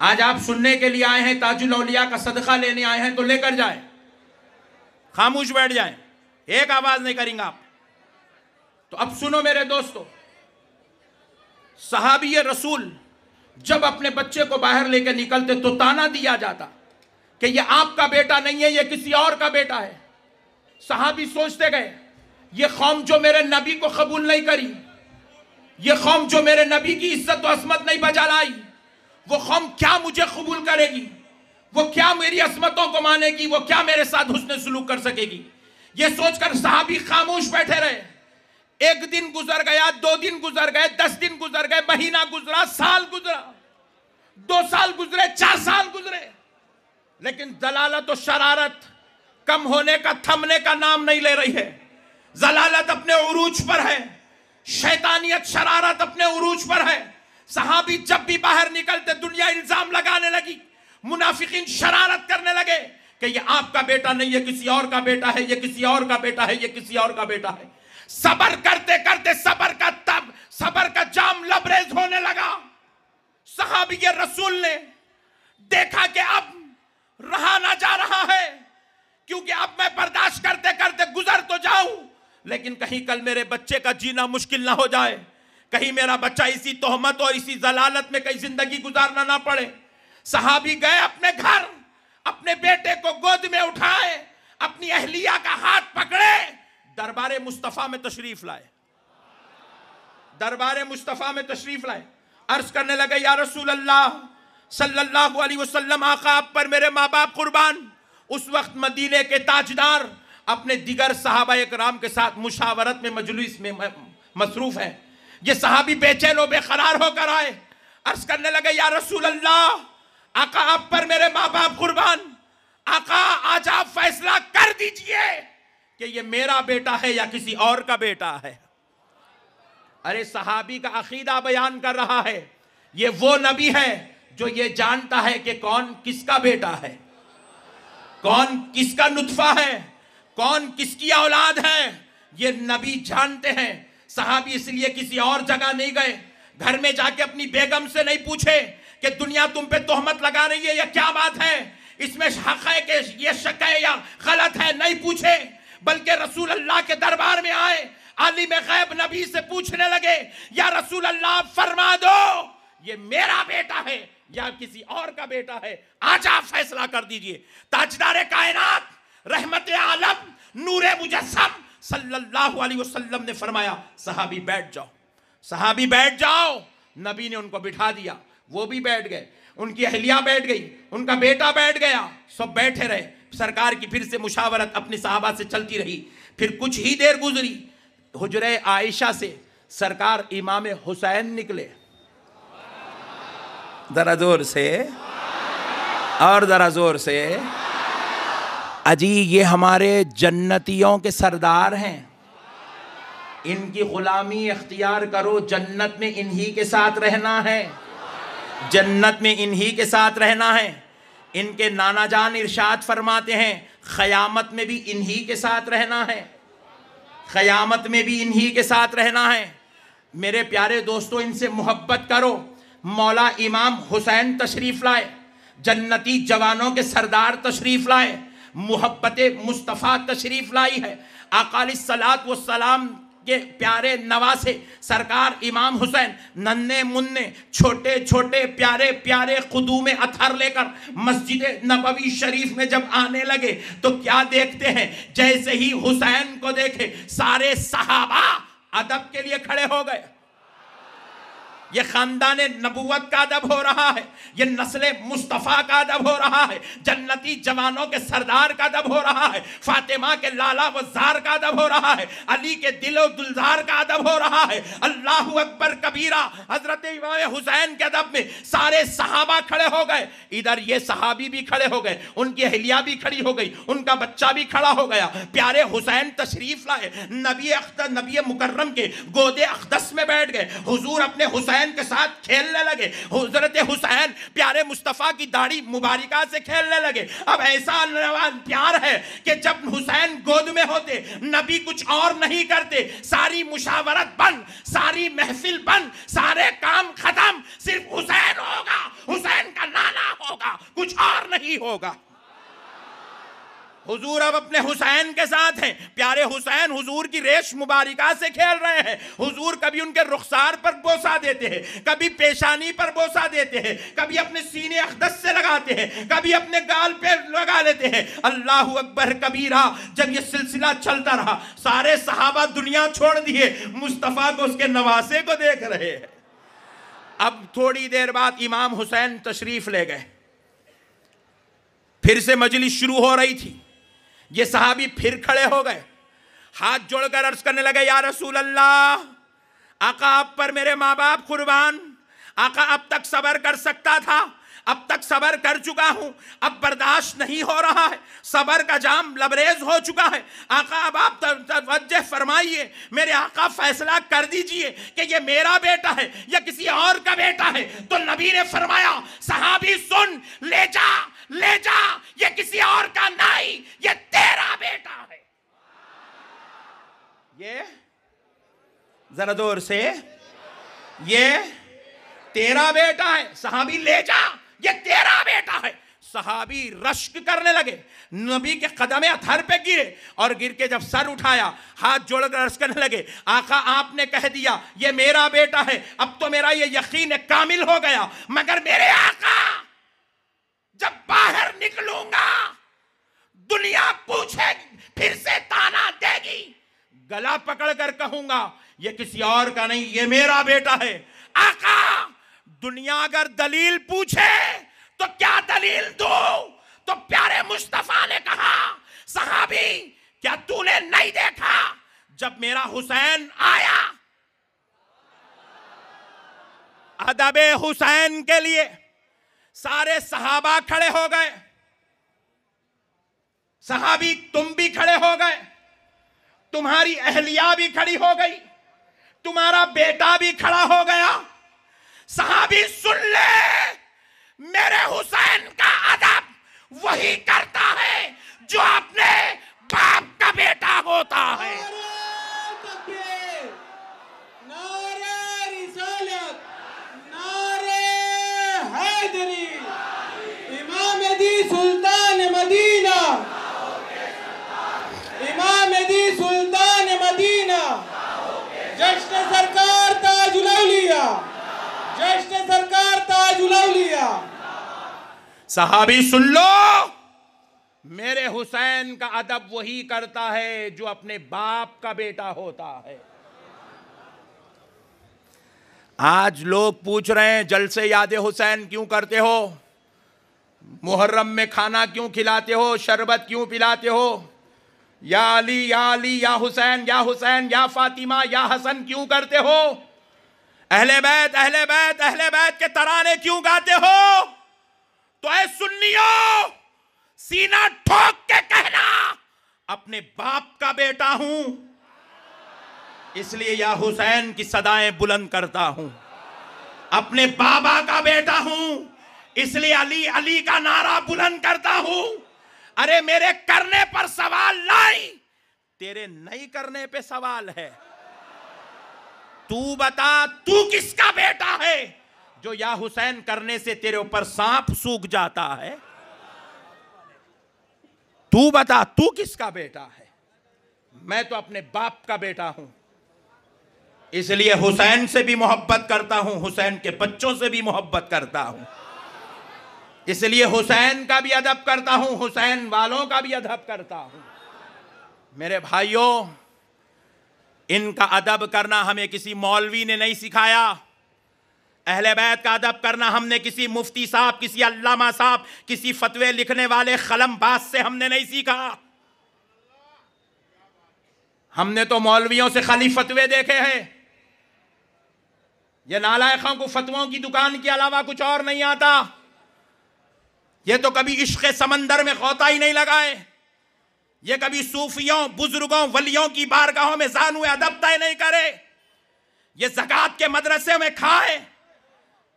आज आप सुनने के लिए आए हैं, ताजुल औलिया का सदका लेने आए हैं तो लेकर जाए, खामोश बैठ जाए, एक आवाज नहीं करेंगे आप। तो अब सुनो मेरे दोस्तों, सहाबी रसूल जब अपने बच्चे को बाहर लेकर निकलते तो ताना दिया जाता कि ये आपका बेटा नहीं है, ये किसी और का बेटा है। सहाबी सोचते गए, ये कौम जो मेरे नबी को कबूल नहीं करी, ये कौम जो मेरे नबी की इज्जत व असमत नहीं बजा लाई, वो कौम क्या मुझे कबूल करेगी, वो क्या मेरी असमतों को मानेगी, वो क्या मेरे साथ हुस्न सुलूक कर सकेगी। ये सोचकर सहाबी खामोश बैठे रहे। एक दिन गुजर गया, 2 दिन गुजर गए, 10 दिन गुजर गए, महीना गुजरा, साल गुजरा, 2 साल गुजरे, 4 साल गुजरे, लेकिन जलालत और शरारत कम होने का, थमने का नाम नहीं ले रही है। जलालत अपने उरूज पर है, शैतानियत शरारत अपने उरूज पर है। सहाबी जब भी बाहर निकलते दुनिया इल्जाम लगाने लगी, मुनाफिकीन शरारत करने लगे कि ये आपका बेटा नहीं, ये किसी और का बेटा है, ये किसी और का बेटा है, ये किसी और का बेटा है। सबर करते करते सबर का जाम लबरेज होने लगा। सहाबी के रसूल ने देखा कि अब रहा ना जा रहा है, क्योंकि अब मैं बर्दाश्त करते करते गुजर तो जाऊं, लेकिन कहीं कल मेरे बच्चे का जीना मुश्किल ना हो जाए, कहीं मेरा बच्चा इसी तोहमत और इसी जलालत में कहीं जिंदगी गुजारना ना पड़े। सहाबी गए अपने घर, अपने बेटे को गोद में उठाए, अपनी अहलिया का हाथ पकड़े, दरबारे मुस्तफा में तशरीफ लाए, दरबारे मुस्तफा में तशरीफ लाए। अर्ज करने लगे, या रसूल अल्लाह सल्लल्लाहु अलैहि वसल्लम, आका आप पर मेरे माँ बाप कुर्बान। उस वक्त मदीने के ताजदार अपने दिगर सहाबा इकराम के साथ मुशावरत में, मजलिस में मसरूफ है। ये सहाबी बेचैन व बेकरार होकर आए, अर्ज करने लगे, या रसूल अल्लाह, आका आप पर मेरे माँ बाप कुर्बान, आका आज आप फैसला कर दीजिए कि ये मेरा बेटा है या किसी और का बेटा है। अरे सहाबी का अकीदा बयान कर रहा है, ये वो नबी है जो ये जानता है कि कौन किसका बेटा है, कौन किसका नुत्फा है, कौन किसकी औलाद है, ये नबी जानते हैं। सहाबी इसलिए किसी और जगह नहीं गए, घर में जाके अपनी बेगम से नहीं पूछे कि दुनिया तुम पे तोहमत लगा रही है या क्या बात है, इसमें हक है कि ये शक है या गलत है, नहीं पूछे, बल्कि रसूल अल्लाह के दरबार में आए, आलिम गैब नबी से पूछने लगे, या रसूल अल्लाह फरमा दो ये मेरा बेटा है या किसी और का बेटा है, आज आप फैसला कर दीजिए। ताजदार कायनात, रहमत आलम, नूरे मुजस्सम सल्लल्लाहु अलैहि वसल्लम ने फरमाया, सहाबी बैठ जाओ, सहाबी बैठ जाओ। नबी ने उनको बिठा दिया, वो भी बैठ गए, उनकी अहलिया बैठ गई, उनका बेटा बैठ गया, सब बैठे रहे। सरकार की फिर से मुशावरत अपने साहबा से चलती रही। फिर कुछ ही देर गुजरी, हुजरे आयशा से सरकार इमाम हुसैन निकले, जरा जोर से और जरा जोर से, अजी ये हमारे जन्नतियों के सरदार हैं, इनकी गुलामी इख्तियार करो, जन्नत में इन्हीं के साथ रहना है, जन्नत में इन्हीं के साथ रहना है। इनके नाना जान इरशाद फरमाते हैं, क़यामत में भी इन्हीं के साथ रहना है, क़यामत में भी इन्हीं के साथ रहना है। मेरे प्यारे दोस्तों, इनसे मोहब्बत करो। मौला इमाम हुसैन तशरीफ़ लाए, जन्नती जवानों के सरदार तशरीफ़ लाए, मोहब्बत मुस्तफ़ा तशरीफ़ लाई है। आका अलैहिस्सलातु वस्सलाम के प्यारे नवासे सरकार इमाम हुसैन नन्हे मुन्ने छोटे छोटे प्यारे प्यारे खुदूम अथर लेकर मस्जिद नबवी शरीफ में जब आने लगे तो क्या देखते हैं, जैसे ही हुसैन को देखे सारे सहाबा अदब के लिए खड़े हो गए। ये खानदान नबूवत का अदब हो रहा है, ये नस्ल मुस्तफ़ा का अदब हो रहा है, जन्नती जवानों के सरदार का अदब हो रहा है, फातिमा के लाला वज़ार का अदब हो रहा है, अली के दिलो दुलजार का अदब हो रहा है। अल्लाहु अकबर कबीरा, हजरत इमाम हुसैन के अदब में सारे सहाबा खड़े हो गए। इधर ये सहाबी भी खड़े हो गए, उनकी अहलिया भी खड़ी हो गई, उनका बच्चा भी खड़ा हो गया। प्यारे हुसैन तशरीफ लाए, नबी मुकर्रम के गोदे अक़दस में बैठ गए। हुजूर अपने हुसैन के साथ खेलने लगे, हज़रत हुसैन प्यारे मुस्तफ़ा की दाढ़ी मुबारका से खेलने लगे। अब ऐसा प्यार है कि जब हुसैन गोद में होते नबी कुछ और नहीं करते, सारी मुशावरत बंद, सारी महफिल बंद, सारे काम खत्म, सिर्फ हुसैन होगा, हुसैन का नाना कुछ और नहीं होगा। हुजूर अब अपने हुसैन के साथ हैं। प्यारे हुसैन हुजूर की रेश मुबारिका से खेल रहे हैं। हुजूर कभी उनके रुखसार पर बोसा देते हैं, कभी पेशानी पर बोसा देते हैं, कभी अपने सीने अक़दस से लगाते हैं, कभी अपने गाल पे लगा लेते हैं। अल्लाहु अकबर कबीरा। जब ये सिलसिला चलता रहा, सारे सहाबा दुनिया छोड़ दिए, मुस्तफ़ा को उसके नवासे को देख रहे हैं। अब थोड़ी देर बाद इमाम हुसैन तशरीफ ले गए। फिर से मजलिस शुरू हो रही थी। ये सहाबी फिर खड़े हो गए, हाथ जोड़कर अर्ज करने लगे, या रसूल अल्लाह, आका आप पर मेरे माँ बाप कुर्बान। आका अब तक सब्र कर सकता था, अब तक सब्र कर चुका हूं, अब बर्दाश्त नहीं हो रहा है, सब्र का जाम लबरेज हो चुका है। आका अब आप तवज्जो फरमाइए, मेरे आका फैसला कर दीजिए कि ये मेरा बेटा है या किसी और का बेटा है। तो नबी ने फरमाया, सहाबी सुन, ले जा ले जा, ये किसी और का नहीं, ये तेरा बेटा है। ये जरा जोर से, ये तेरा बेटा है। सहाबी ले जा, ये तेरा बेटा है। सहाबी रश्क करने लगे, नबी के कदमे अथर पे गिरे और गिर के जब सर उठाया, हाथ जोड़कर अर्ज करने लगे, आका आपने कह दिया ये मेरा बेटा है, अब तो मेरा ये यकीन कामिल हो गया। मगर मेरे आका, जब बाहर निकलूंगा दुनिया पूछेगी, फिर से ताना देगी, गला पकड़कर कहूंगा ये किसी और का नहीं, ये मेरा बेटा है। आका, दुनिया अगर दलील पूछे तो क्या दलील दूं? तो प्यारे मुस्तफा ने कहा, सहाबी क्या तूने नहीं देखा जब मेरा हुसैन आया? अदबे हुसैन के लिए सारे सहाबा खड़े हो गए। सहाबी तुम भी खड़े हो गए, तुम्हारी अहलिया भी खड़ी हो गई, तुम्हारा बेटा भी खड़ा हो गया। सहाबी सुन ले, मेरे हुसैन का अदब वही करता है जो अपने बाप का बेटा होता है। सुल्तान मदीना, इमाम दी सुल्तान मदीना, जश्न सरकार ताजुल औलिया, जश्न सरकार ताजुल औलिया। सहाबी सुन लो, मेरे हुसैन का अदब वही करता है जो अपने बाप का बेटा होता है। आज लोग पूछ रहे हैं, जलसे याद हुसैन क्यों करते हो, मुहर्रम में खाना क्यों खिलाते हो, शरबत क्यों पिलाते हो, या अली या अली या हुसैन या हुसैन या फातिमा या हसन क्यों करते हो, अहले बैत अहले बैत अहले बैत के तराने क्यों गाते हो? तो ऐ सुन्नियों, सीना ठोक के कहना, अपने बाप का बेटा हूं, इसलिए या हुसैन की सदाएं बुलंद करता हूं। अपने बाबा का बेटा हूं, इसलिए अली अली का नारा बुलंद करता हूं। अरे मेरे करने पर सवाल नहीं, तेरे नहीं करने पे सवाल है। तू बता, तू किसका बेटा है जो या हुसैन करने से तेरे ऊपर सांप सूख जाता है? तू बता, तू किसका बेटा है? मैं तो अपने बाप का बेटा हूं, इसलिए हुसैन से भी मोहब्बत करता हूं, हुसैन के बच्चों से भी मोहब्बत करता हूं, इसलिए हुसैन का भी अदब करता हूं, हुसैन वालों का भी अदब करता हूं। मेरे भाइयों, इनका अदब करना हमें किसी मौलवी ने नहीं सिखाया। अहले बैत का अदब करना हमने किसी मुफ्ती साहब, किसी अल्लामा साहब, किसी फतवे लिखने वाले कलमबाज से हमने नहीं सीखा। हमने तो मौलवियों से खाली फतवे देखे हैं। ये नालायकों को फतवों की दुकान के अलावा कुछ और नहीं आता। ये तो कभी इश्क़ समंदर में गोता ही नहीं लगाए, ये कभी सूफियों, बुजुर्गों, वलियों की बारगाहों में ज़ानुए अदब तय नहीं करे। ये ज़कात के मदरसे में खाए,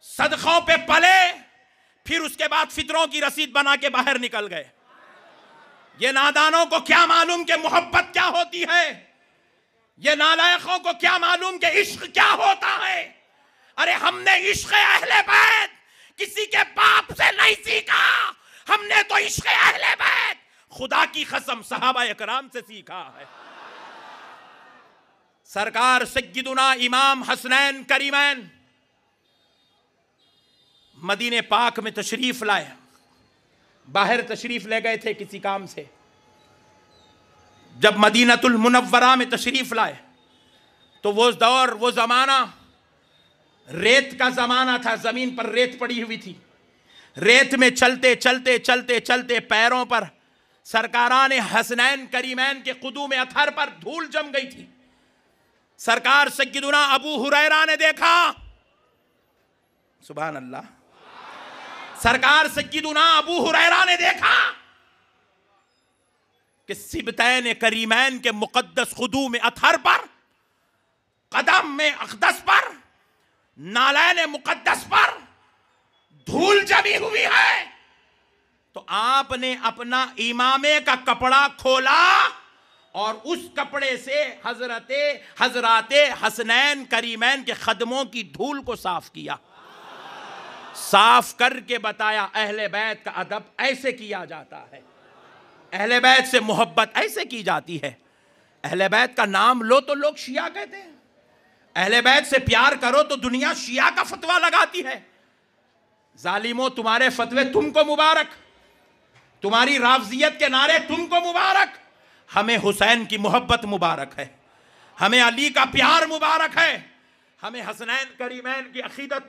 सदक़ों पे पले, फिर उसके बाद फितरों की रसीद बना के बाहर निकल गए। ये नादानों को क्या मालूम कि मोहब्बत क्या होती है, ये नालायकों को क्या मालूम कि इश्क क्या होता है। अरे हमने इश्क अहले बैत किसी के बाप से नहीं सीखा, इश्क़ अहले बैत खुदा की कसम सहाबा इकराम से सीखा है। सरकार सय्यदुना इमाम हसनैन करीमैन मदीने पाक में तशरीफ लाए, बाहर तशरीफ ले गए थे किसी काम से। जब मदीनतुल मुनव्वरा में तशरीफ लाए तो वो दौर, वो ज़माना रेत का ज़माना था, ज़मीन पर रेत पड़ी हुई थी। रेत में चलते चलते चलते चलते पैरों पर सरकारान हसनैन करीमैन के कुदूम अथर पर धूल जम गई थी। सरकार सय्यदुना अबू हुरैरा ने देखा, सुभान अल्लाह, सरकार सय्यदुना अबू हुरैरा ने देखा कि सिबतैन करीमैन के मुक़द्दस खुदूम अथर पर, कदम में अक़दस पर, नालैन मुक़द्दस पर धूल जमी हुई है। तो आपने अपना इमामे का कपड़ा खोला और उस कपड़े से हज़राते हसनैन करीमैन के खदमों की धूल को साफ किया। साफ करके बताया अहले बैत का अदब ऐसे किया जाता है, अहले बैत से मोहब्बत ऐसे की जाती है। अहले बैत का नाम लो तो लोग शिया कहते हैं, अहले बैत से प्यार करो तो दुनिया शिया का फतवा लगाती है। जालिमों, तुम्हारे फतवे तुमको मुबारक, तुम्हारी राफ़ज़ियत के नारे तुमको मुबारक। हमें हुसैन की मोहब्बत मुबारक है, हमें अली का प्यार मुबारक है, हमें हसनैन करीमैन की अक़ीदत